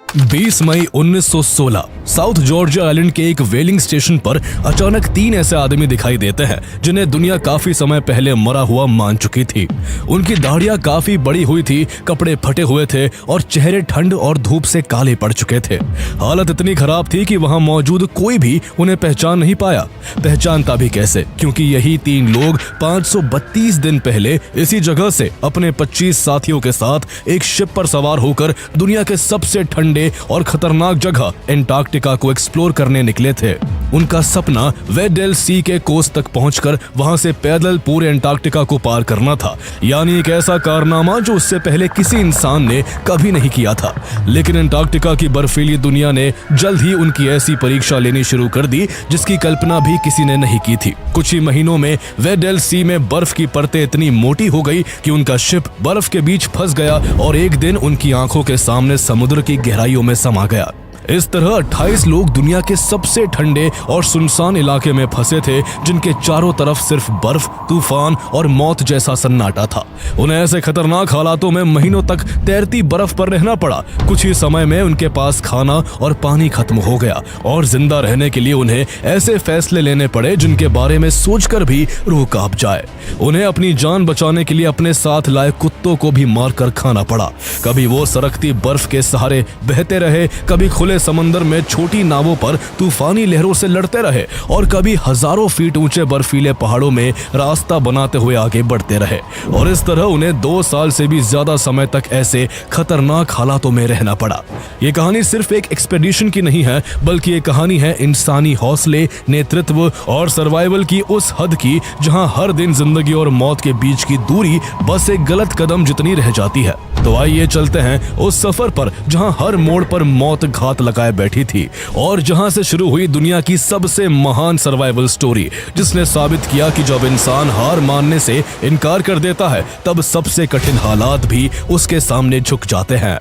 20 मई 1916 south Georgia island के एक व्हेलिंग station पर अचानक 3 ऐसे आदमी दिखाई देते हैं जिन्हें दुनिया काफी समय पहले मरा हुआ मान चुकी थी। उनकी दाढ़ियां काफी बड़ी हुई थी, कपड़े फटे हुए थे और चेहरे ठंड और धूप से काले पड़ चुके थे। हालत इतनी खराब थी कि वहां मौजूद कोई भी उन्हें पहचान नहीं पाया। पहचानता भी कैसे, क्योंकि यही 3 लोग 532 दिन पहले इसी जगह से अपने 25 साथियों के साथ एक शिप पर सवार होकर दुनिया के सबसे ठंडे और खतरनाक जगह एंटार्क्टिका को एक्सप्लोर करने निकले थे। उनका सपना वेडेल सी के कोस्ट तक पहुंचकर वहां से पैदल पूरे एंटार्क्टिका को पार करना था, यानी एक ऐसा कारनामा जो उससे पहले किसी इंसान ने कभी नहीं किया था। लेकिन एंटार्क्टिका की बर्फीली दुनिया ने जल्द ही उनकी ऐसी परीक्षा लेनी शुरू कर दी जिसकी कल्पना भी किसी ने नहीं की थी। कुछ ही महीनों में वेडेल सी में बर्फ की परतें इतनी मोटी हो गई कि उनका शिप बर्फ के बीच फंस गया और एक दिन उनकी आंखों के सामने समुद्र की गहराइयों में समा गया। इस तरह 28 लोग दुनिया के सबसे ठंडे और सुनसान इलाके में फंसे थे, जिनके चारों तरफ सिर्फ बर्फ, तूफान और मौत जैसा सन्नाटा था। उन्हें ऐसे खतरनाक हालातों में महीनों तक तैरती बर्फ पर रहना पड़ा। कुछ ही समय में उनके पास खाना और पानी खत्म हो गया और जिंदा रहने के लिए उन्हें ऐसे फैसले लेने पड़े जिनके बारे में सोचकर भी रूह कांप जाए। उन्हें अपनी जान बचाने के लिए अपने साथ लाए कुत्तों को भी मारकर खाना पड़ा। कभी वो सरकती बर्फ के सहारे बहते रहे, कभी खुले समंदर में छोटी नावों पर तूफानी लहरों से लड़ते रहे और कभी हजारों फीट ऊंचे बर्फीले पहाड़ों में रास्ता बनाते हुए आगे बढ़ते रहे। और इस तरह उन्हें 2 साल से भी ज्यादा समय तक ऐसे खतरनाक हालातों में रहना पड़ा। ये कहानी सिर्फ एक एक्सपेडिशन की नहीं है, बल्कि ये कहानी है इंसानी हौसले, नेतृत्व और सर्वाइवल की उस हद की जहां हर दिन जिंदगी और मौत के बीच की दूरी बस एक गलत कदम जितनी रह जाती है। तो आइए चलते हैं उस सफर पर जहां हर मोड़ पर मौत घात लगाए बैठी थी और जहां से शुरू हुई दुनिया की सबसे महान सर्वाइवल स्टोरी, जिसने साबित किया कि जब इंसान हार मानने से इनकार कर देता है तब सबसे कठिन हालात भी उसके सामने झुक जाते हैं।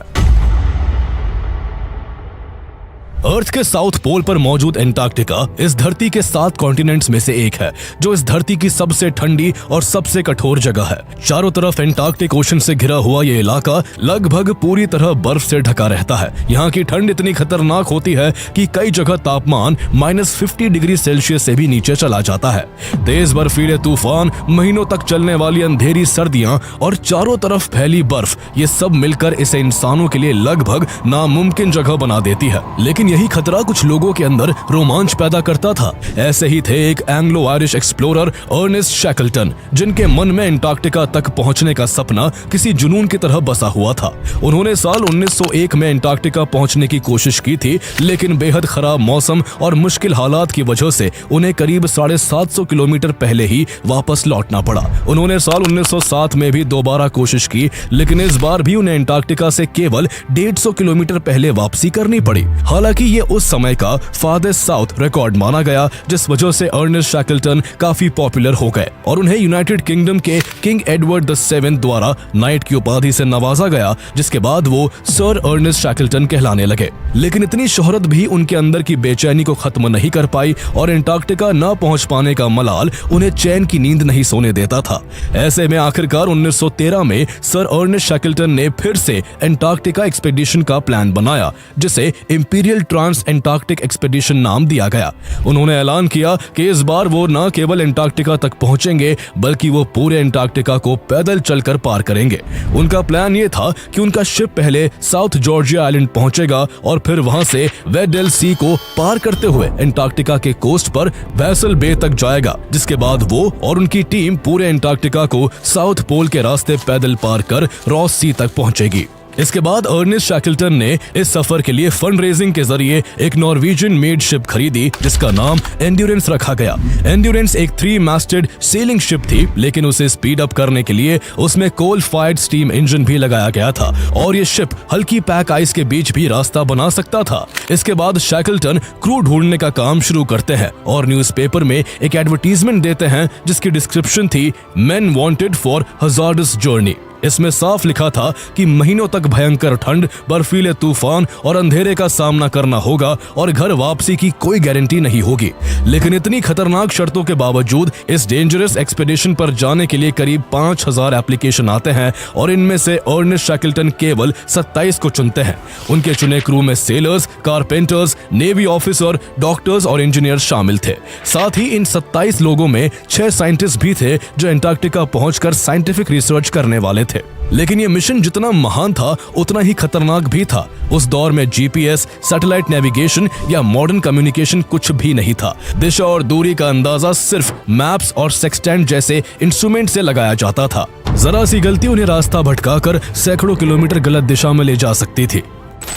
अर्थ के साउथ पोल पर मौजूद एंटार्क्टिका इस धरती के 7 कॉन्टिनेंट्स में से एक है, जो इस धरती की सबसे ठंडी और सबसे कठोर जगह है। चारों तरफ एंटार्क्टिक ओशन से घिरा हुआ ये इलाका लगभग पूरी तरह बर्फ से ढका रहता है। यहाँ की ठंड इतनी खतरनाक होती है कि कई जगह तापमान -50 डिग्री सेल्सियस से भी नीचे चला जाता है। तेज बर्फीले तूफान, महीनों तक चलने वाली अंधेरी सर्दियां और चारों तरफ फैली बर्फ, ये सब मिलकर इसे इंसानों के लिए लगभग नामुमकिन जगह बना देती है। लेकिन यही खतरा कुछ लोगों के अंदर रोमांच पैदा करता था। ऐसे ही थे एक Anglo Irish explorer Ernest Shackleton, जिनके मन में एंटार्क्टिका तक पहुंचने का सपना किसी जुनून की तरह बसा हुआ था। उन्होंने साल 1901 में एंटार्क्टिका पहुंचने की कोशिश की थी, लेकिन बेहद खराब मौसम और मुश्किल हालात की वजह से उन्हें करीब 750 किलोमीटर पहले ही वापस लौटना पड़ा। उन्होंने साल 1907 में भी दोबारा कोशिश की, लेकिन इस बार भी उन्हें एंटार्क्टिका से केवल 150 किलोमीटर पहले वापसी करनी पड़ी। हालांकि ये उस समय का फारदेस्ट साउथ रिकॉर्ड माना गया, जिस वजह से अर्नेस्ट शैकल्टन काफी पॉपुलर हो गए और उन्हें यूनाइटेड किंगडम के किंग एडवर्ड VII द्वारा नाइट की उपाधि से नवाजा गया, जिसके बाद वो सर अर्नेस्ट शैकल्टन कहलाने लगे। लेकिन इतनी शोहरत भी उनके अंदर की बेचैनी को खत्म नहीं कर पाई और एंटार्क्टिका न पहुंच पाने का मलाल उन्हें चैन की नींद नहीं सोने देता था। ऐसे में आखिरकार 1913 में सर अर्नेस्ट शैकल्टन ने फिर से एंटार्क्टिका एक्सपेडिशन का प्लान बनाया, जिसे इंपीरियल ट्रांस एंटार्क्टिक एक्सपेडिशन नाम दिया गया। उन्होंने ऐलान किया कि इस बार वो न केवल एंटार्क्टिका तक पहुंचेंगे, बल्कि वो पूरे एंटार्क्टिका को पैदल चलकर पार करेंगे। उनका प्लान ये था कि उनका शिप पहले साउथ जॉर्जिया आइलैंड पहुंचेगा और फिर वहां से वेडेल सी को पार करते हुए एंटार्क्टिका के कोस्ट पर वेसल बे तक जाएगा, जिसके बाद वो और उनकी टीम पूरे एंटार्क्टिका को साउथ पोल के रास्ते पैदल पार कर रॉस सी तक पहुंचेगी। इसके बाद अर्नेस्ट शैकल्टन ने इस सफर के लिए फंड रेजिंग के जरिए एक नॉर्वेजियन मेड शिप खरीदी, जिसका नाम एंड्योरेंस रखा गया। एंड्योरेंस एक 3 मास्टेड सेलिंग शिप थी, लेकिन उसे स्पीड अप करने के लिए उसमें कोल फायर्ड स्टीम इंजन भी लगाया गया था और ये शिप हल्की पैक आइस के बीच भी रास्ता बना सकता था। इसके बाद शैकल्टन क्रू ढूंढने का काम शुरू करते हैं और न्यूज़पेपर में एक एडवर्टीजमेंट देते हैं जिसकी डिस्क्रिप्शन थी main wanted for hazardous journey. इसमें साफ लिखा था कि महीनों तक भयंकर ठंड, बर्फीले तूफान और अंधेरे का सामना करना होगा और घर वापसी की कोई गारंटी नहीं होगी। लेकिन इतनी खतरनाक शर्तों के बावजूद इस डेंजरस एक्सपेडिशन पर जाने के लिए करीब 5000 एप्लीकेशन आते हैं और इनमें से अर्नेस्ट शैकल्टन केवल 27 को चुनते हैं। उनके चुने क्रू में sellers, carpenters, navy officer, doctors और इंजीनियर शामिल थे। साथ ही इन 27 लोगों में 6 साइंटिस्ट भी थे जो अंटार्कटिका पहुंचकर साइंटिफिक रिसर्च करने वाले थे। लेकिन ये मिशन जितना महान था उतना ही खतरनाक भी था। उस दौर में जीपीएस, सैटेलाइट नेविगेशन या मॉडर्न कम्युनिकेशन कुछ भी नहीं था। दिशा और दूरी का अंदाजा सिर्फ मैप्स और सेक्सटेंट जैसे इंस्ट्रूमेंट से लगाया जाता था। जरा सी गलती उन्हें रास्ता भटकाकर सैकड़ों किलोमीटर गलत दिशा में ले जा सकती थी।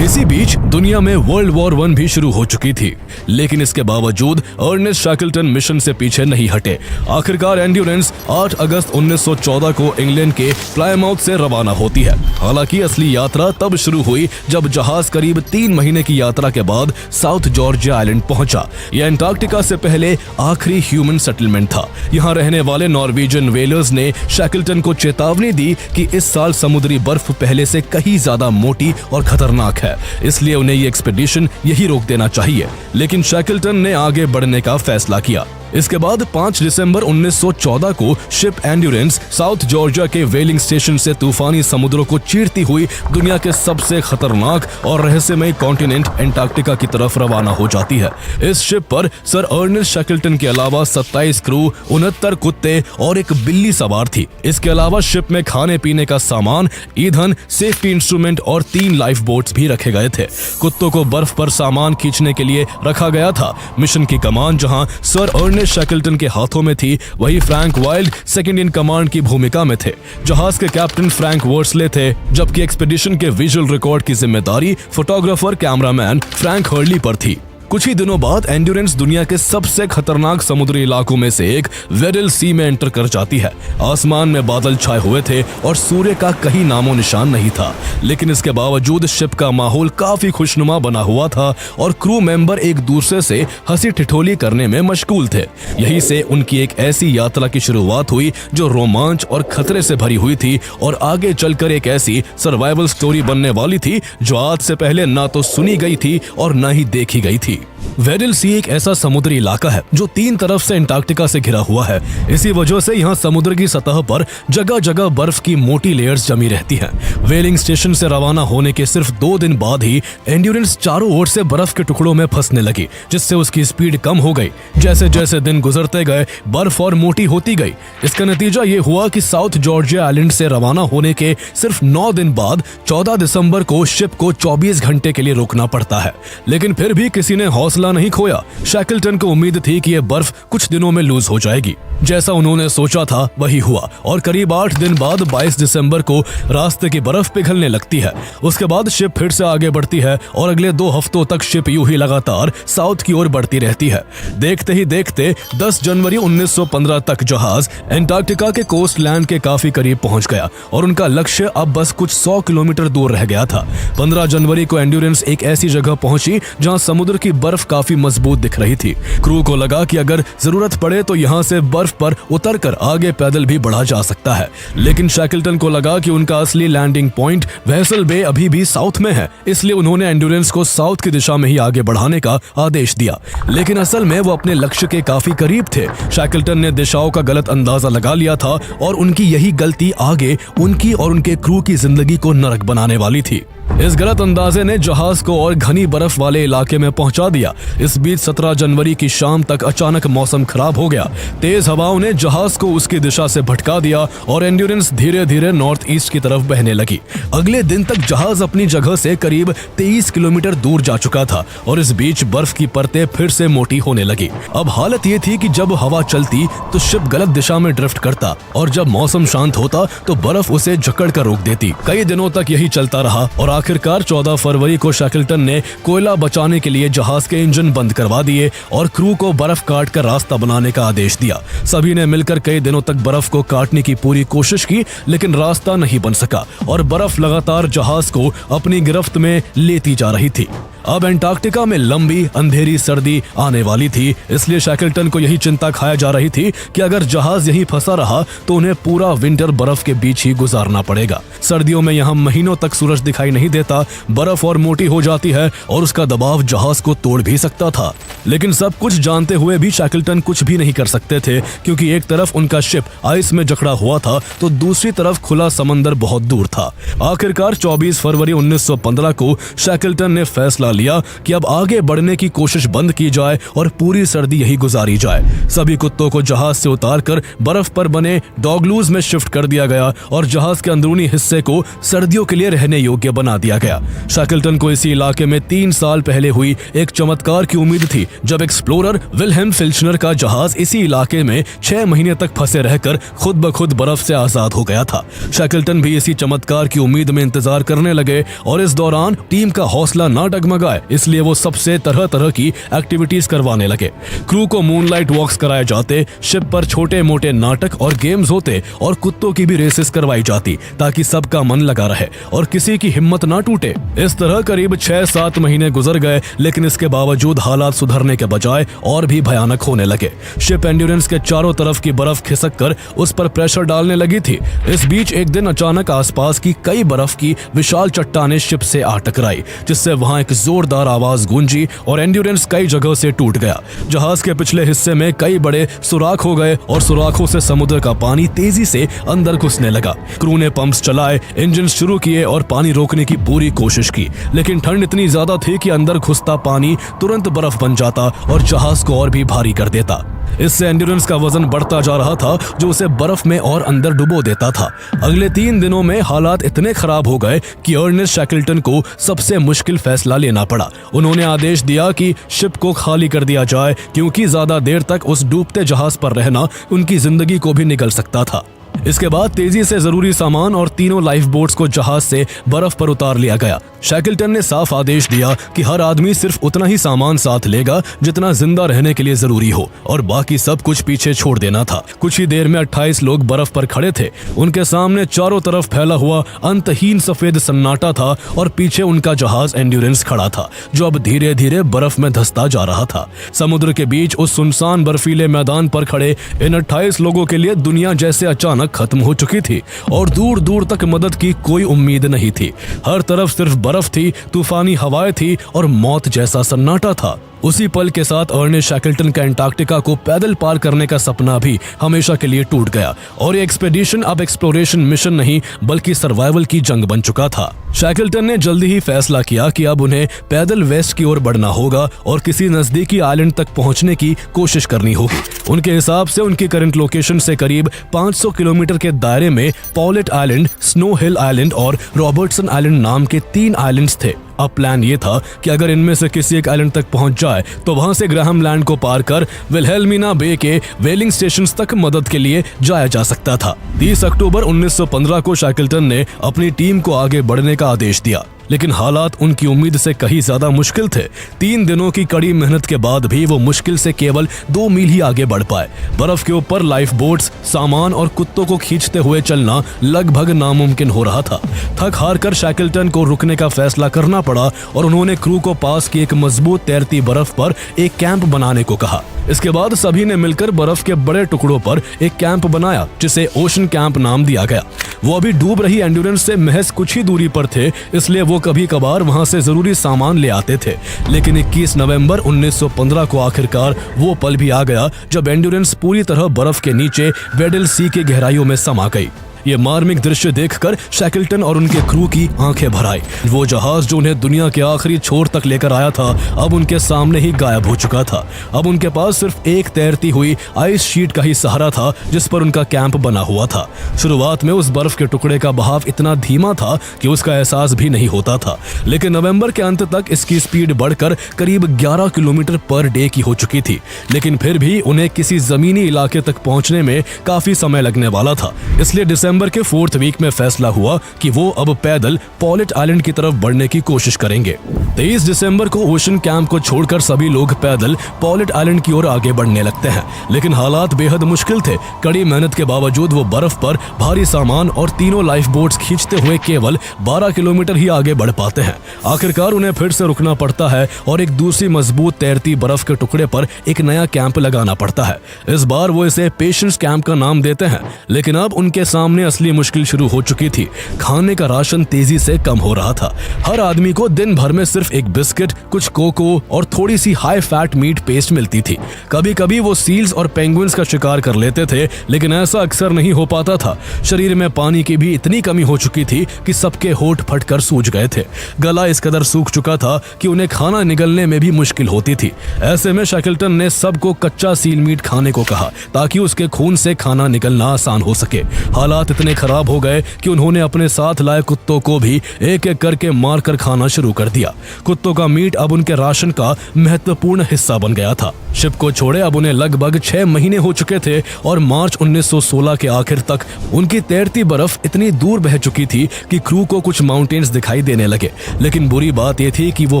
इसी बीच दुनिया में वर्ल्ड वॉर 1 भी शुरू हो चुकी थी, लेकिन इसके बावजूद अर्नेस्ट शैकल्टन मिशन से पीछे नहीं हटे। आखिरकार एंड्योरेंस 8 अगस्त 1914 को इंग्लैंड के प्लायमाउथ से रवाना होती है। हालांकि असली यात्रा तब शुरू हुई जब जहाज करीब 3 महीने की यात्रा के बाद साउथ जॉर्जिया आइलैंड पहुंचा। यह अंटार्कटिका से पहले आखिरी ह्यूमन सेटलमेंट था। यहाँ रहने वाले नॉर्वेजियन वेलर्स ने शैकल्टन को चेतावनी दी कि इस साल समुद्री बर्फ पहले से कहीं ज्यादा मोटी और खतरनाक है, इसलिए उन्हें ये एक्सपेडिशन यही रोक देना चाहिए। लेकिन शैकल्टन ने आगे बढ़ने का फैसला किया। इसके बाद 5 दिसंबर 1914 को शिप एंड्योरेंस साउथ जॉर्जिया के व्हेलिंग स्टेशन से तूफानी समुद्रों को चीरती हुई दुनिया के सबसे खतरनाक और रहस्यमय कॉन्टिनेंट अंटार्कटिका की तरफ रवाना हो जाती है। इस शिप पर सर अर्नेस्ट शैकल्टन के अलावा 27 क्रू, 69 कुत्ते और एक बिल्ली सवार थी। इसके अलावा शिप में खाने पीने का सामान, ईंधन, सेफ्टी इंस्ट्रूमेंट और 3 लाइफ बोट्स भी रखे गए थे। कुत्तों को बर्फ पर सामान खींचने के लिए रखा गया था। मिशन की कमान जहां सर अर्नेस्ट शैकल्टन के हाथों में थी, वही Frank wild second in command की भूमिका में थे। जहाज के कैप्टन फ्रैंक वर्सले थे, जबकि एक्सपेडिशन के विजुअल रिकॉर्ड की जिम्मेदारी फोटोग्राफर कैमरामैन फ्रैंक हर्ली पर थी। कुछ ही दिनों बाद एंड्योरेंस दुनिया के सबसे खतरनाक समुद्री इलाकों में से एक वेडल सी में एंटर कर जाती है। आसमान में बादल छाए हुए थे और सूर्य का कहीं नामो निशान नहीं था, लेकिन इसके बावजूद शिप का माहौल काफी खुशनुमा बना हुआ था और क्रू मेंबर एक दूसरे से हंसी ठिठोली करने में मशगूल थे। यहीं से उनकी एक ऐसी यात्रा की शुरुआत हुई जो रोमांच और खतरे से भरी हुई थी और आगे चलकर एक ऐसी सर्वाइवल स्टोरी बनने वाली थी जो आज से पहले ना तो सुनी गई थी और ना ही देखी गई थी। वेडल सी एक ऐसा समुद्री इलाका है जो 3 तरफ से अंटार्कटिका से घिरा हुआ है। इसी वजह से यहाँ समुद्र की सतह पर जगह जगह बर्फ की मोटी लेयर्स जमी रहती हैं। व्हेलिंग स्टेशन से रवाना होने के सिर्फ 2 दिन बाद ही एंड्योरेंस चारों ओर से बर्फ के टुकड़ों में फंसने लगी, जिससे उसकी स्पीड कम हो गई। जैसे जैसे दिन गुजरते गए बर्फ और मोटी होती गई। इसका नतीजा ये हुआ कि साउथ जॉर्जिया आइलैंड से रवाना होने के सिर्फ 9 दिन बाद 14 दिसंबर को शिप को 24 घंटे के लिए रुकना पड़ता है। लेकिन फिर भी किसी ने हौसला नहीं खोया। शैकल्टन को उम्मीद थी कि यह बर्फ कुछ दिनों में लूज हो जाएगी। जैसा उन्होंने सोचा था वही हुआ और करीब 8 दिन बाद 22 दिसंबर को रास्ते की बर्फ पिघलने लगती है। उसके बाद शिप फिर से आगे बढ़ती है और अगले 2 हफ्तों तक शिप यूं ही लगातार साउथ की ओर बढ़ती रहती है। देखते ही देखते 10 जनवरी 1915 तक जहाज अंटार्कटिका के कोस्ट लैंड के काफी करीब पहुंच गया और उनका लक्ष्य अब बस कुछ 100 किलोमीटर दूर रह गया था। 15 जनवरी को एंड्योरेंस एक ऐसी जगह पहुंची जहां समुद्र की बर्फ काफी मजबूत दिख रही थी। क्रू को लगा कि अगर जरूरत पड़े तो यहाँ से बर्फ पर उतरकर आगे पैदल भी बढ़ा जा सकता है। लेकिन शैकल्टन को लगा कि उनका असली लैंडिंग पॉइंट वेसल बे अभी भी साउथ में है, इसलिए उन्होंने एंड्योरेंस को साउथ की दिशा में ही आगे बढ़ाने का आदेश दिया। लेकिन असल में वो अपने लक्ष्य के काफी करीब थे। शैकल्टन ने दिशाओं का गलत अंदाजा लगा लिया था और उनकी यही गलती आगे उनकी और उनके क्रू की जिंदगी को नरक बनाने वाली थी। इस गलत अंदाजे ने जहाज को और घनी बर्फ वाले इलाके में पहुंचा दिया। इस बीच 17 जनवरी की शाम तक अचानक मौसम खराब हो गया। तेज हवाओं ने जहाज को उसकी दिशा से भटका दिया और एंड्योरेंस धीरे धीरे नॉर्थ ईस्ट की तरफ बहने लगी। अगले दिन तक जहाज अपनी जगह से करीब 23 किलोमीटर दूर जा चुका था और इस बीच बर्फ की परतें फिर से मोटी होने लगी। अब हालत ये थी कि जब हवा चलती तो शिप गलत दिशा में ड्रिफ्ट करता और जब मौसम शांत होता तो बर्फ उसे जकड़ कर रोक देती। कई दिनों तक यही चलता रहा और आखिरकार 14 फरवरी को शैकल्टन ने कोयला बचाने के लिए जहाज के इंजन बंद करवा दिए और क्रू को बर्फ काट कर रास्ता बनाने का आदेश दिया। सभी ने मिलकर कई दिनों तक बर्फ को काटने की पूरी कोशिश की, लेकिन रास्ता नहीं बन सका और बर्फ लगातार जहाज को अपनी गिरफ्त में लेती जा रही थी। अब एंटार्क्टिका में लंबी अंधेरी सर्दी आने वाली थी, इसलिए शैकल्टन को यही चिंता खाया जा रही थी कि अगर जहाज यहीं फंसा रहा तो उन्हें पूरा विंटर बर्फ के बीच ही गुजारना पड़ेगा। सर्दियों में यहाँ महीनों तक सूरज दिखाई नहीं देता, बर्फ और मोटी हो जाती है और उसका दबाव जहाज को तोड़ भी सकता था। लेकिन सब कुछ जानते हुए भी शैकल्टन कुछ भी नहीं कर सकते थे, क्योंकि एक तरफ उनका शिप आइस में जकड़ा हुआ था तो दूसरी तरफ खुला समंदर बहुत दूर था। आखिरकार 24 फरवरी 1915 को शैकल्टन ने फैसला लिया कि अब आगे बढ़ने की कोशिश बंद की जाए और पूरी सर्दी यही गुजारी जाए। सभी कुत्तों को जहाज से उतारकर बर्फ पर बने डॉगलूज में शिफ्ट कर दिया गया और जहाज के अंदरूनी हिस्से को सर्दियों के लिए रहने योग्य बना दिया गया। शैकल्टन को इसी इलाके में 3 साल पहले हुई एक चमत्कार की उम्मीद थी, जब एक्सप्लोरर विल्हेम फिल्चनर का जहाज इसी इलाके में 6 महीने तक फंसे रहकर खुद ब खुद बर्फ से आजाद हो गया था। शैकल्टन भी इसी चमत्कार की उम्मीद में इंतजार करने लगे और इस दौरान टीम का हौसला ना डगमगाए, इसलिए वो सबसे तरह तरह की एक्टिविटीज करवाने लगे। क्रू को मूनलाइट वॉक्स कराए जाते, शिप पर छोटे मोटे नाटक और गेम्स होते और कुत्तों की भी रेसेस करवाई जाती, ताकि सबका मन लगा रहे और किसी की हिम्मत ना टूटे। इस तरह करीब 6-7 महीने गुजर गए, लेकिन इसके बावजूद हालात सुधरने के बजाय और भी भयानक होने लगे। शिप एंड्योरेंस के चारों तरफ की बर्फ खिसक कर उस पर प्रेशर डालने लगी थी। इस बीच एक दिन अचानक आसपास की कई बर्फ की विशाल चट्टानें शिप से आ टकराई, जिससे वहां एक जोरदार आवाज गूंजी और एंड्योरेंस कई जगह से टूट गया। जहाज के पिछले हिस्से में कई बड़े सुराख हो गए और सुराखों से समुद्र का पानी तेजी से अंदर घुसने लगा। क्रू ने पंप्स चलाए, इंजन शुरू किए और पानी रोकने की पूरी कोशिश की, लेकिन ठंड इतनी ज्यादा थी कि अंदर घुसता पानी तुरंत बर्फ बन जाता और जहाज को और भी भारी कर देता। इससे एंड्योरेंस का वजन बढ़ता जा रहा था, जो उसे बर्फ में और अंदर डुबो देता था। अगले 3 दिनों में हालात इतने खराब हो गए कि अर्नेस्ट शैकल्टन को सबसे मुश्किल फैसला लेना पड़ा। उन्होंने आदेश दिया कि शिप को खाली कर दिया जाए, क्योंकि ज्यादा देर तक उस डूबते जहाज पर रहना उनकी जिंदगी को भी निगल सकता था। इसके बाद तेजी से जरूरी सामान और तीनों लाइफ बोट्स को जहाज से बर्फ पर उतार लिया गया। शैकल्टन ने साफ आदेश दिया कि हर आदमी सिर्फ उतना ही सामान साथ लेगा जितना जिंदा रहने के लिए जरूरी हो, और बाकी सब कुछ पीछे छोड़ देना था। कुछ ही देर में 28 लोग बर्फ पर खड़े थे। उनके सामने चारों तरफ फैला हुआ अंतहीन सफेद सन्नाटा था और पीछे उनका जहाज एंड्योरेंस खड़ा था, जो अब धीरे धीरे बर्फ में धंसता जा रहा था। समुद्र के बीच उस सुनसान बर्फीले मैदान पर खड़े इन 28 लोगों के लिए दुनिया जैसे अचानक खत्म हो चुकी थी और दूर दूर तक मदद की कोई उम्मीद नहीं थी। हर तरफ सिर्फ बर्फ थी, तूफानी हवाएं थी और मौत जैसा सन्नाटा था। उसी पल के साथ अर्नेस्ट शैकल्टन का एंटार्क्टिका को पैदल पार करने का सपना भी हमेशा के लिए टूट गया और ये एक्सपेडिशन अब एक्सप्लोरेशन मिशन नहीं बल्कि सर्वाइवल की जंग बन चुका था। शैकल्टन ने जल्दी ही फैसला किया कि अब उन्हें पैदल वेस्ट की ओर बढ़ना होगा और किसी नजदीकी आइलैंड तक पहुंचने की कोशिश करनी होगी। उनके हिसाब से उनकी करंट लोकेशन से करीब 500 किलोमीटर के दायरे में पॉलेट आइलैंड, स्नो हिल आइलैंड और रॉबर्टसन आइलैंड नाम के 3 आइलैंड्स थे। अब प्लान ये था कि अगर इनमें से किसी एक आइलैंड तक पहुंच जाए तो वहां से ग्राहम लैंड को पार कर विल्हेल्मिना बे के वेलिंग स्टेशंस तक मदद के लिए जाया जा सकता था। 30 अक्टूबर 1915 को शैकल्टन ने अपनी टीम को आगे बढ़ने का आदेश दिया, लेकिन हालात उनकी उम्मीद से कहीं ज्यादा मुश्किल थे। 3 दिनों की कड़ी मेहनत के बाद भी वो मुश्किल से केवल 2 मील ही आगे बढ़ पाए। बर्फ के ऊपर लाइफ बोट्स, सामान और कुत्तों को खींचते हुए चलना लगभग नामुमकिन हो रहा था। थक हार कर शैकल्टन को रुकने का फैसला करना पड़ा और उन्होंने क्रू को पास की एक मजबूत तैरती बर्फ पर एक कैंप बनाने को कहा। इसके बाद सभी ने मिलकर बर्फ के बड़े टुकड़ों पर एक कैंप बनाया, जिसे ओशन कैंप नाम दिया गया। वो अभी डूब रही एंड्योरेंस से महज कुछ ही दूरी पर थे, इसलिए वो कभी कभार वहां से जरूरी सामान ले आते थे। लेकिन 21 नवंबर 1915 को आखिरकार वो पल भी आ गया जब एंड्योरेंस पूरी तरह बर्फ के नीचे वेडल सी के गहराइयों में समा गई। ये मार्मिक दृश्य देखकर शैकल्टन और उनके क्रू की आंखें भर आई। वो जहाज जो उन्हें दुनिया के आखिरी छोर तक लेकर आया था अब उनके सामने ही गायब हो चुका था। अब उनके पास सिर्फ एक तैरती हुई आइस शीट का ही सहारा था जिस पर उनका कैंप बना हुआ था। शुरुआत में उस बर्फ के टुकड़े का बहाव इतना धीमा था कि उसका एहसास भी नहीं होता था, लेकिन नवंबर के अंत तक इसकी स्पीड बढ़कर करीब 11 किलोमीटर पर डे की हो चुकी थी। लेकिन फिर भी उन्हें किसी जमीनी इलाके तक पहुंचने में काफी समय लगने वाला था, इसलिए दिसंबर दिसंबर के 4th वीक में फैसला हुआ कि वो अब पैदल पॉलेट आइलैंड की तरफ बढ़ने की कोशिश करेंगे। 23 दिसंबर को ओशन कैंप को छोड़कर सभी लोग पैदल पॉलेट आइलैंड की ओर आगे बढ़ने लगते हैं, लेकिन हालात बेहद मुश्किल थे। कड़ी मेहनत के बावजूद वो बर्फ पर भारी सामान और तीनों लाइफ बोट्स खींचते हुए केवल 12 किलोमीटर ही आगे बढ़ पाते हैं। आखिरकार उन्हें फिर से रुकना पड़ता है और एक दूसरी मजबूत तैरती बर्फ के टुकड़े पर एक नया कैंप लगाना पड़ता है। इस बार वो इसे पेशेंस कैंप का नाम देते हैं, लेकिन अब उनके सामने असली मुश्किल शुरू हो चुकी थी। खाने का राशन तेजी से कम हो रहा था। हर आदमी को दिन भर में सिर्फ एक बिस्किट, कुछ कोको और थोड़ी सी हाई फैट मीट पेस्ट मिलती थी। कभी कभी वो सील्स और पेंगुइन्स का शिकार कर लेते थे, लेकिन ऐसा अक्सर नहीं हो पाता था। शरीर में पानी की भी इतनी कमी हो चुकी थी कि सबके होंठ फटकर सूज गए थे। गला इस कदर सूख चुका था कि उन्हें खाना निगलने में भी मुश्किल होती थी। ऐसे में शैकल्टन ने सबको कच्चा सील मीट खाने को कहा ताकि उसके खून से खाना निकलना आसान हो सके। हालात इतने खराब हो गए कि उन्होंने अपने साथ लाए कुत्तों को भी एक एक करके मारकर खाना शुरू कर दिया। कुत्तों का मीट अब उनके राशन का महत्वपूर्ण हिस्सा बन गया था। शिप को छोड़े अब उन्हें लगभग 6 महीने हो चुके थे और मार्च 1916 के आखिर तक उनकी तैरती बर्फ इतनी दूर बह चुकी थी कि क्रू को कुछ माउंटेन्स दिखाई देने लगे। लेकिन बुरी बात यह थी कि वो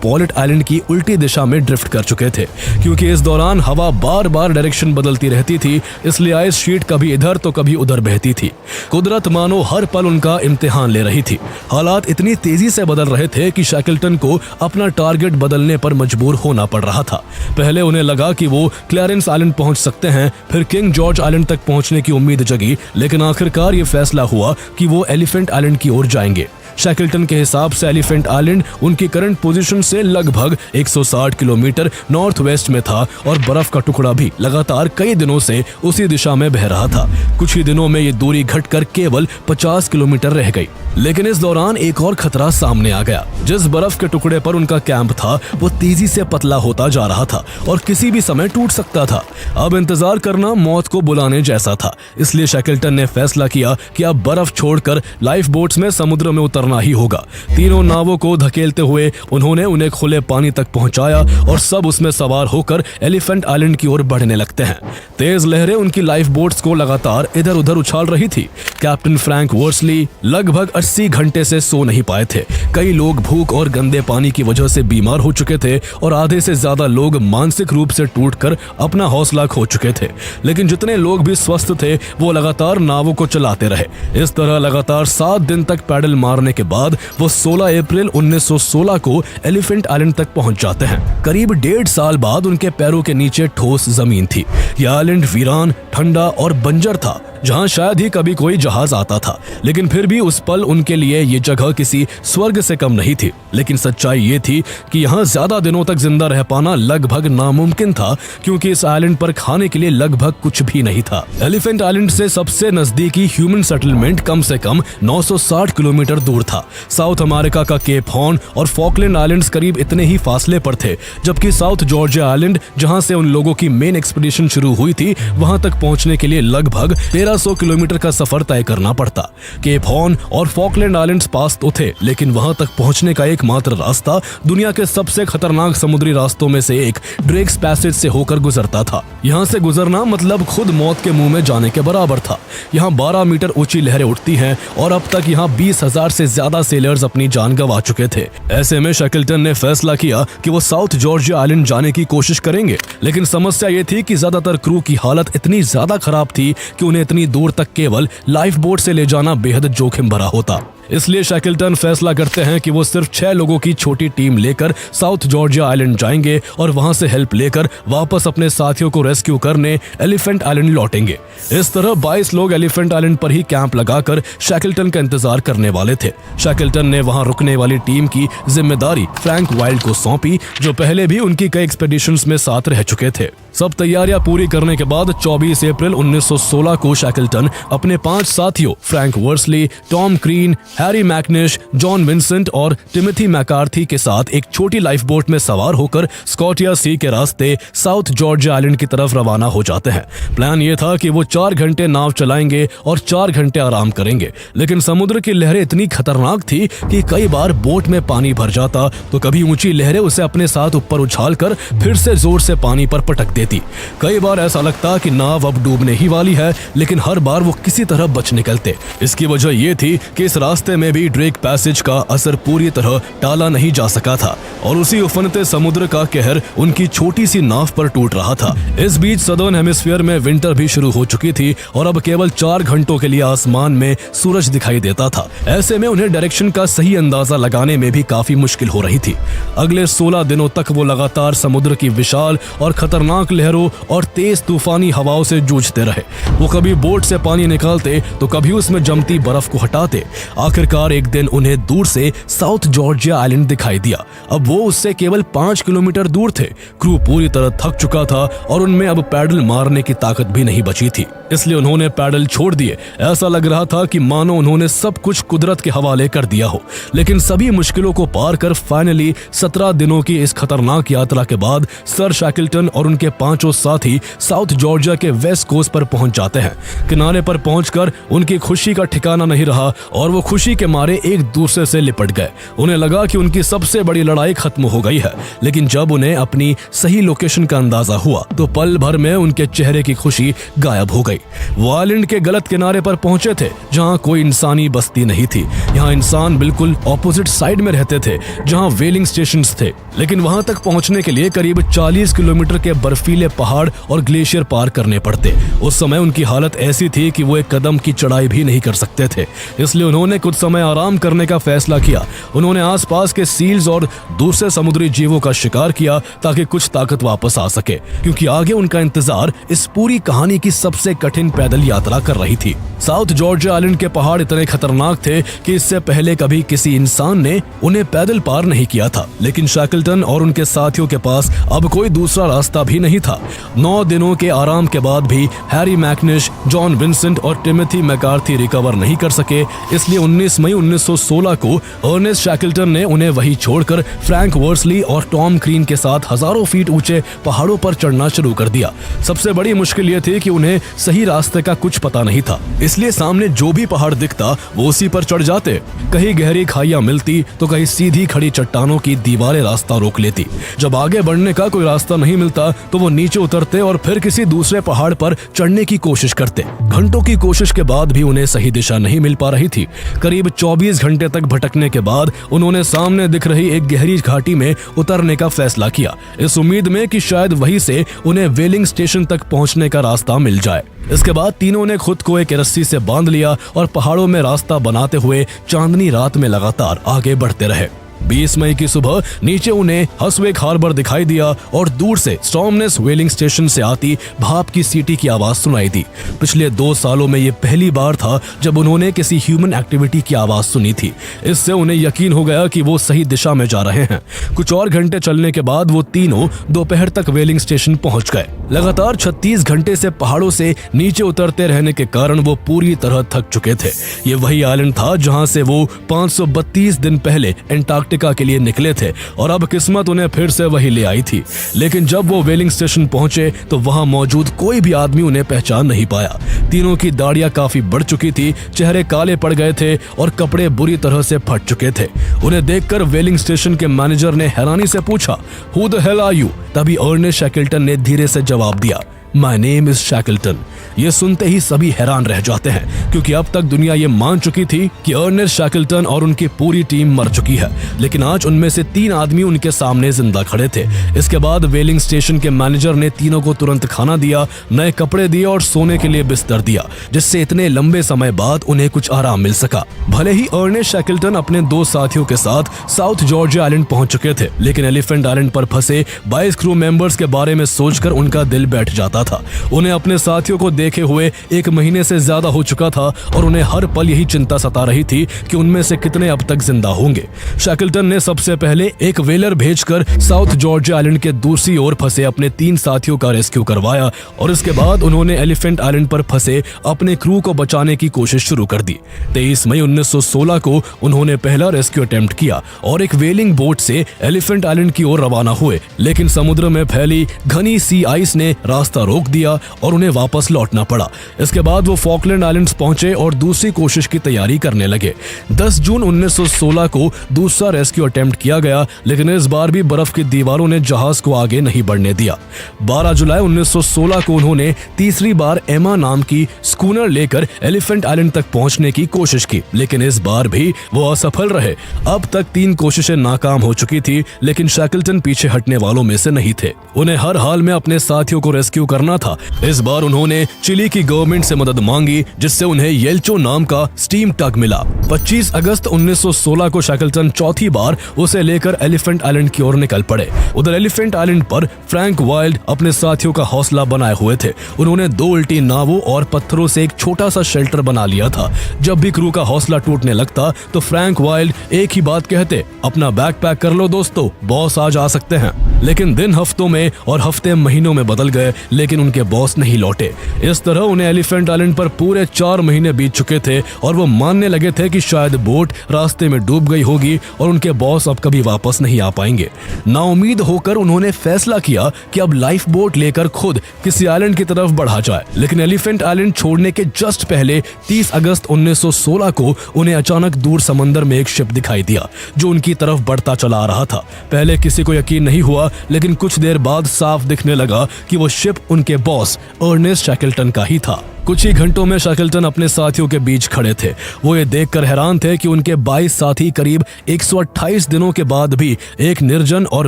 पॉलेट आइलैंड की उल्टी दिशा में ड्रिफ्ट कर चुके थे, क्योंकि इस दौरान हवा बार बार डायरेक्शन बदलती रहती थी, इसलिए आइस शीट कभी इधर तो कभी उधर बहती थी। कुदरत मानो हर पल उनका इम्तिहान ले रही थी। हालात इतनी तेजी से बदल रहे थे कि शैकल्टन को अपना टारगेट बदलने पर मजबूर होना पड़ रहा था। पहले उन्हें लगा कि वो क्लैरेंस आइलैंड पहुंच सकते हैं, फिर किंग जॉर्ज आइलैंड तक पहुंचने की उम्मीद जगी, लेकिन आखिरकार ये फैसला हुआ कि वो एलिफेंट आइलैंड की ओर जाएंगे। शैकल्टन के हिसाब से एलिफेंट आइलैंड उनकी करंट पोजीशन से लगभग 160 किलोमीटर नॉर्थ वेस्ट में था और बर्फ का टुकड़ा भी लगातार कई दिनों से उसी दिशा में बह रहा था। कुछ ही दिनों में ये दूरी घटकर केवल 50 किलोमीटर रह गई। लेकिन इस दौरान एक और खतरा सामने आ गया। जिस बर्फ के टुकड़े पर उनका कैंप था वो तेजी से पतला होता जा रहा था और किसी भी समय टूट सकता था। अब इंतजार करना मौत को बुलाने जैसा था, इसलिए शैकल्टन ने फैसला किया कि अब बर्फ छोड़कर लाइफ बोट्स में समुद्र में उतरना ही होगा। तीनों नावों को धकेलते हुए उन्होंने उन्हें खुले पानी तक पहुंचाया और सब उसमें सवार होकर एलिफेंट आइलैंड की ओर बढ़ने लगते हैं। तेज लहरें उनकी लाइफ बोट्स को लगातार इधर उधर उछाल रही थी। कैप्टन फ्रैंक वर्सली लगभग 80 घंटे से सो नहीं पाए थे। कई लोग भूख और गंदे पानी की वजह से बीमार हो चुके थे और आधे से ज्यादा लोग मानसिक रूप से टूटकर अपना हौसला खो चुके थे। लेकिन जितने लोग भी स्वस्थ थे वो लगातार नावों को चलाते रहे। इस तरह लगातार 7 दिन तक पैडल मारने के बाद वो 16 अप्रैल 1916 को एलिफेंट आइलैंड तक पहुंच जाते हैं। करीब 1.5 साल बाद उनके पैरों के नीचे ठोस जमीन थी। यह आइलैंड वीरान, ठंडा और बंजर था, जहां शायद ही कभी कोई जहाज आता था। लेकिन फिर भी उस पल उनके लिए ये जगह किसी स्वर्ग से कम नहीं थी। लेकिन सच्चाई ये थी कि यहाँ ज्यादा दिनों तक जिंदा रह पाना लगभग नामुमकिन था, क्योंकि इस आइलैंड पर खाने के लिए लगभग कुछ भी नहीं था। एलिफेंट आइलैंड से सबसे नजदीकी ह्यूमन सेटलमेंट कम से कम 960 किलोमीटर दूर था। साउथ अमेरिका का केप हॉर्न और फॉकलैंड आइलैंड्स करीब इतने ही फासले पर थे, जबकि साउथ जॉर्जिया आइलैंड, जहां से उन लोगों की मेन एक्सपीडिशन शुरू हुई थी, वहां तक पहुंचने के लिए लगभग 1300 किलोमीटर का सफर तय करना पड़ता। केप हॉर्न और फॉकलैंड आइलैंड्स पास तो थे, लेकिन वहां तक पहुंचने का एकमात्र रास्ता दुनिया के सबसे खतरनाक समुद्री रास्तों में से एक ड्रेक्स पैसेज से होकर गुजरता था। यहां से गुजरना मतलब खुद मौत के मुंह में जाने के बराबर था। यहां 12 मीटर ऊंची लहरें उठती हैं और अब तक यहां 20,000 से ज्यादा सेलर्स अपनी जान गंवा चुके थे। ऐसे में शैकल्टन ने फैसला किया कि वो साउथ जॉर्जिया आइलैंड जाने की कोशिश करेंगे। लेकिन समस्या ये थी कि ज्यादातर क्रू की हालत इतनी ज्यादा खराब थी कि उन्हें इतनी दूर तक केवल लाइफ बोट से ले जाना बेहद जोखिम भरा होता। इसलिए शैकल्टन फैसला करते हैं कि वो सिर्फ 6 लोगों की छोटी टीम लेकर साउथ जॉर्जिया आइलैंड जाएंगे और वहां से हेल्प लेकर वापस अपने साथियों को रेस्क्यू करने एलिफेंट आइलैंड लौटेंगे। इस तरह 22 लोग एलिफेंट आइलैंड पर ही कैंप लगाकर शैकल्टन का इंतजार करने वाले थे। शैकल्टन ने वहां रुकने वाली टीम की जिम्मेदारी फ्रैंक वाइल्ड को सौंपी, जो पहले भी उनकी कई एक्सपेडिशंस में साथ रह चुके थे। सब तैयारियां पूरी करने के बाद 24 अप्रैल 1916 को शैकल्टन अपने 5 साथियों Frank Worsley, Tom Crean, Harry McNish, John Vincent और टिमोथी मैकार्थी के साथ एक छोटी लाइफ बोट में सवार होकर स्कॉटिया सी के रास्ते साउथ जॉर्जिया आइलैंड की तरफ रवाना हो जाते हैं। प्लान ये था कि वो 4 घंटे नाव चलाएंगे और 4 घंटे आराम करेंगे। लेकिन समुद्र की लहरें इतनी खतरनाक थी कि कई बार बोट में पानी भर जाता तो कभी ऊंची लहरें उसे अपने साथ ऊपर उछालकर फिर से जोर से पानी पर पटक देती। लेती। कई बार ऐसा लगता कि नाव अब डूबने ही वाली है, लेकिन हर बार वो किसी तरह बच निकलते। इसकी वजह ये थी कि इस रास्ते में भी ड्रेक पैसेज का असर पूरी तरह टाला नहीं जा सका था और उसी उफनते समुद्र का कहर उनकी छोटी सी नाव पर टूट रहा था। इस बीच सदर्न हेमिस्फीयर में विंटर भी शुरू हो चुकी थी और अब केवल 4 घंटों के लिए आसमान में सूरज दिखाई देता था। ऐसे में उन्हें डायरेक्शन का सही अंदाजा लगाने में भी काफी मुश्किल हो रही थी। अगले 16 दिनों तक वो लगातार समुद्र की विशाल और खतरनाक लहरों और तेज तूफानी हवाओं से जूझते रहे। वो कभी बोट से पानी निकालते तो कभी उसमें जमती बर्फ को हटाते। आखिरकार एक दिन उन्हें दूर से साउथ जॉर्जिया आइलैंड दिखाई दिया। अब वो उससे केवल 5 किलोमीटर दूर थे। क्रू पूरी तरह थक चुका था और उनमें अब पैडल मारने की ताकत भी नहीं बची थी, इसलिए उन्होंने पैडल छोड़ दिए। ऐसा लग रहा था कि मानो उन्होंने सब कुछ कुदरत के हवाले कर दिया हो। लेकिन सभी मुश्किलों को पार कर फाइनली 17 दिनों की इस खतरनाक यात्रा के बाद सर शैकल्टन और उनके 5 साथी साउथ जॉर्जिया के वेस्ट कोस्ट पर पहुंच जाते हैं। किनारे पर पहुंचकर उनकी खुशी का ठिकाना नहीं रहा और वो खुशी के मारे एक दूसरे से लिपट गए। उन्हें लगा कि उनकी सबसे बड़ी लड़ाई खत्म हो गई है, लेकिन जब उन्हें अपनी सही लोकेशन का अंदाजा हुआ तो पल भर में उनके चेहरे की खुशी गायब हो गई। वो आइलैंड के गलत किनारे पर पहुंचे थे जहां कोई इंसानी बस्ती नहीं थी। यहाँ इंसान बिल्कुल ऑपोजिट साइड में रहते थे जहां व्हेलिंग स्टेशंस थे, लेकिन वहां तक पहुंचने के लिए करीब 40 किलोमीटर के बर्फीले पहाड़ और ग्लेशियर पार करने पड़ते। उस समय उनकी हालत ऐसी थी कि वो एक कदम की चढ़ाई भी नहीं कर सकते थे, इसलिए उन्होंने कुछ समय आराम करने का फैसला किया। उन्होंने आसपास के सील्स और दूसरे समुद्री जीवों का शिकार किया ताकि कुछ ताकत वापस आ सके, क्योंकि आगे उनका इंतजार इस पूरी कहानी की सबसे कठिन पैदल यात्रा कर रही थी। साउथ जॉर्जिया आइलैंड के पहाड़ इतने खतरनाक थे कि इससे पहले कभी किसी इंसान ने उन्हें पैदल पार नहीं किया था, लेकिन शैकल्टन और उनके साथियों के पास अब कोई दूसरा रास्ता भी नहीं था। 9 दिनों के आराम के बाद भी हैरी मैकनिश, जॉन विंसेंट और टिमोथी मैकार्थी रिकवर नहीं कर सके, इसलिए 19 मई 1916 को अर्नेस्ट शैकल्टन ने उन्हें वहीं छोड़कर फ्रैंक वर्सली और टॉम क्रीन के साथ हजारों फीट ऊंचे पहाड़ों पर चढ़ना शुरू कर दिया। सबसे बड़ी मुश्किल यह थी कि उन्हें सही रास्ते का कुछ पता नहीं था, इसलिए सामने जो भी पहाड़ दिखता वो उसी पर चढ़ जाते। कहीं गहरी खाइयां मिलती तो कहीं सीधी खड़ी चट्टानों की दीवारें रास्ता रोक लेती। जब आगे बढ़ने का कोई रास्ता नहीं मिलता तो वो नीचे उतरते और फिर किसी दूसरे पहाड़ पर चढ़ने की कोशिश करते। घंटों की कोशिश के बाद भी उन्हें सही दिशा नहीं मिल पा रही थी। करीब 24 घंटे तक भटकने के बाद उन्होंने सामने दिख रही एक गहरी घाटी में उतरने का फैसला किया, इस उम्मीद में कि शायद वहीं से उन्हें व्हेलिंग स्टेशन तक पहुंचने का रास्ता मिल जाए। इसके बाद तीनों ने खुद को एक रस्सी से बांध लिया और पहाड़ों में रास्ता बनाते हुए चांदनी रात में लगातार आगे बढ़ते रहे। 20 मई की सुबह नीचे उन्हें हसवेक हार्बर दिखाई दिया और दूर से स्टॉर्मनेस व्हेलिंग स्टेशन से आती भाप की सीटी की आवाज सुनाई दी। पिछले 2 सालों में ये पहली बार था जब उन्होंने किसी ह्यूमन एक्टिविटी की आवाज सुनी थी। इससे उन्हें यकीन हो गया कि वो सही दिशा में जा रहे हैं। कुछ और घंटे चलने के बाद वो तीनों दोपहर तक व्हेलिंग स्टेशन पहुंच गए। लगातार 36 घंटे से पहाड़ों से नीचे उतरते रहने के कारण वो पूरी तरह थक चुके थे। ये वही आइलैंड था जहां से वो 532 दिन पहले एंटार्क्टिका के लिए निकले थे और अब किस्मत उन्हें फिर से वही ले आई थी। लेकिन जब वो व्हेलिंग स्टेशन पहुंचे तो वहां मौजूद कोई भी आदमी उन्हें पहचान नहीं पाया। तीनों की दाढ़ियां काफी बढ़ चुकी थी, चेहरे काले पड़ गए थे और कपड़े बुरी तरह से फट चुके थे। उन्हें देखकर व्हेलिंग स्टेशन के मैनेजर ने हैरानी से पूछा, "Who the hell are you?" तभी अर्नेस्ट शैकल्टन ने धीरे से जवाब दिया, "My name is शैकल्टन।" ये सुनते ही सभी हैरान रह जाते हैं, क्योंकि अब तक दुनिया ये मान चुकी थी कि अर्नेस्ट शैकल्टन और उनकी पूरी टीम मर चुकी है, लेकिन आज उनमें से 3 आदमी उनके सामने जिंदा खड़े थे। इसके बाद व्हेलिंग स्टेशन के मैनेजर ने तीनों को तुरंत खाना दिया, नए कपड़े दिए और सोने के लिए बिस्तर दिया, जिससे इतने लंबे समय बाद उन्हें कुछ आराम मिल सका। भले ही अर्नेस्ट शैकल्टन अपने 2 साथियों के साथ साउथ जॉर्जिया आइलैंड पहुंच चुके थे, लेकिन एलिफेंट आइलैंड पर फंसे 22 क्रू मेंबर्स के बारे में सोचकर उनका दिल बैठ जाता था। उन्हें अपने साथियों को देखे हुए 1 महीने से ज्यादा हो चुका था और उन्हें हर पल यही चिंता सता रही थी कि उनमें से कितने अब तक जिंदा होंगे। शैकल्टन ने सबसे पहले एक व्हेलर भेजकर साउथ जॉर्जिया आइलैंड के दूसरी ओर फंसे अपने 3 साथियों का रेस्क्यू करवाया और इसके बाद उन्होंने एलिफेंट आइलैंड पर फंसे अपने क्रू को बचाने की कोशिश शुरू कर दी। 23 मई 1916 को उन्होंने पहला रेस्क्यू अटेम्प्ट किया और एक व्हेलिंग बोट से एलिफेंट आइलैंड की ओर रवाना हुए, लेकिन समुद्र में फैली घनी सी आइस ने रास्ता रोक दिया और उन्हें वापस लौटना पड़ा। इसके बाद वो फॉकलैंड आइलैंड्स पहुंचे और दूसरी कोशिश की तैयारी करने लगे। 10 जून 1916 को दूसरा रेस्क्यू अटेम्प्ट किया गया, लेकिन इस बार भी बर्फ की दीवारों ने जहाज को आगे नहीं बढ़ने दिया। 12 जुलाई 1916 को उन्होंने तीसरी बार एमा नाम की स्कूनर लेकर एलिफेंट आइलैंड तक पहुंचने की कोशिश की, लेकिन इस बार भी वो असफल रहे। अब तक 3 कोशिशें नाकाम हो चुकी थी, लेकिन शैकल्टन पीछे हटने वालों में से नहीं थे। उन्हें हर हाल में अपने साथियों को रेस्क्यू करना था। इस बार उन्होंने चिली की गवर्नमेंट से मदद मांगी, जिससे उन्हें येल्चो नाम का स्टीम टग मिला। 25 अगस्त 1916 को शैकल्टन चौथी बार उसे लेकर एलिफेंट आइलैंड की ओर निकल पड़े। उधर एलिफेंट आइलैंड पर फ्रैंक वाइल्ड अपने साथियों का हौसला बनाए हुए थे। उन्होंने 2 उल्टी नावों और पत्थरों से एक छोटा सा शेल्टर बना लिया था। जब भी क्रू का हौसला टूटने लगता तो फ्रैंक वाइल्ड एक ही बात कहते, अपना बैग पैक कर लो दोस्तों, बॉस आज आ सकते हैं। लेकिन दिन हफ्तों में और हफ्ते महीनों में बदल गए, लेकिन उनके बॉस नहीं लौटे। इस तरह उन्हें एलिफेंट आइलैंड पर पूरे 4 महीने बीत चुके थे और वो मानने लगे थे कि शायद बोट रास्ते में डूब गई होगी और उनके बॉस अब कभी वापस नहीं आ पाएंगे। नाउम्मीद होकर उन्होंने फैसला किया कि अब लाइफ बोट लेकर खुद किसी आइलैंड की तरफ बढ़ा जाए। लेकिन एलिफेंट आइलैंड छोड़ने के जस्ट पहले 30 अगस्त 1916 को उन्हें अचानक दूर समंदर में एक शिप दिखाई दिया जो उनकी तरफ बढ़ता चला आ रहा था। पहले किसी को यकीन नहीं हुआ, लेकिन कुछ देर बाद साफ दिखने लगा कि वो शिप उनके बॉस अर्नेस्ट शैकल्टन का ही था। कुछ ही घंटों में शैकल्टन अपने साथियों के बीच खड़े थे। वो ये देखकर हैरान थे कि उनके 22 साथी करीब 128 दिनों के बाद भी एक निर्जन और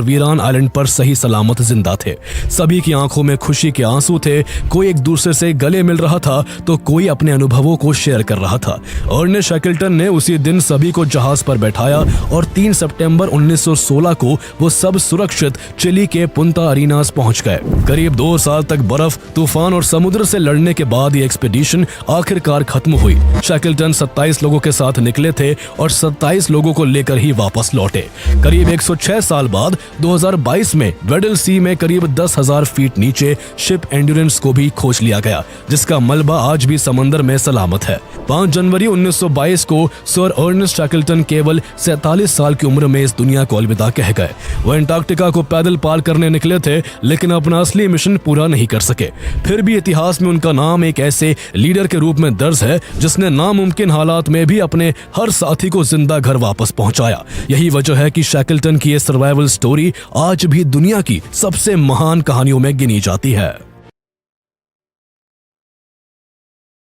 वीरान आइलैंड पर सही सलामत जिंदा थे। सभी की आंखों में खुशी के आंसू थे। कोई एक दूसरे से गले मिल रहा था तो कोई अपने अनुभवों को शेयर कर रहा था। अर्नेस्ट शैकल्टन ने उसी दिन सभी को जहाज पर बैठाया और 3 सितंबर 1916 को वो सब सुरक्षित चिली के पुंता अरीनास पहुंच गए। करीब 2 साल तक बर्फ, तूफान और समुद्र से लड़ने के बाद एक्सपीडिशन आखिरकार खत्म हुई। शैकल्टन 27 लोगों के साथ निकले थे और 27 लोगों को लेकर ही वापस लौटे। करीब 106 साल बाद 2022 में वेडल सी में करीब 10,000 फीट नीचे शिप एंड्योरेंस को भी खोज लिया गया, जिसका मलबा आज भी समंदर में सलामत है। 5 जनवरी 1922 को सर अर्नेस्ट शैकल्टन केवल 47 साल की उम्र में इस दुनिया को अलविदा कह गए। वो अंटार्कटिका को पैदल पार करने निकले थे, लेकिन अपना असली मिशन पूरा नहीं कर सके। फिर भी इतिहास में उनका नाम एक ऐसे लीडर के रूप में दर्ज है जिसने नामुमकिन हालात में भी अपने हर साथी को जिंदा घर वापस पहुंचाया। यही वजह है कि शैकल्टन की ये सर्वाइवल स्टोरी आज भी दुनिया की सबसे महान कहानियों में गिनी जाती है।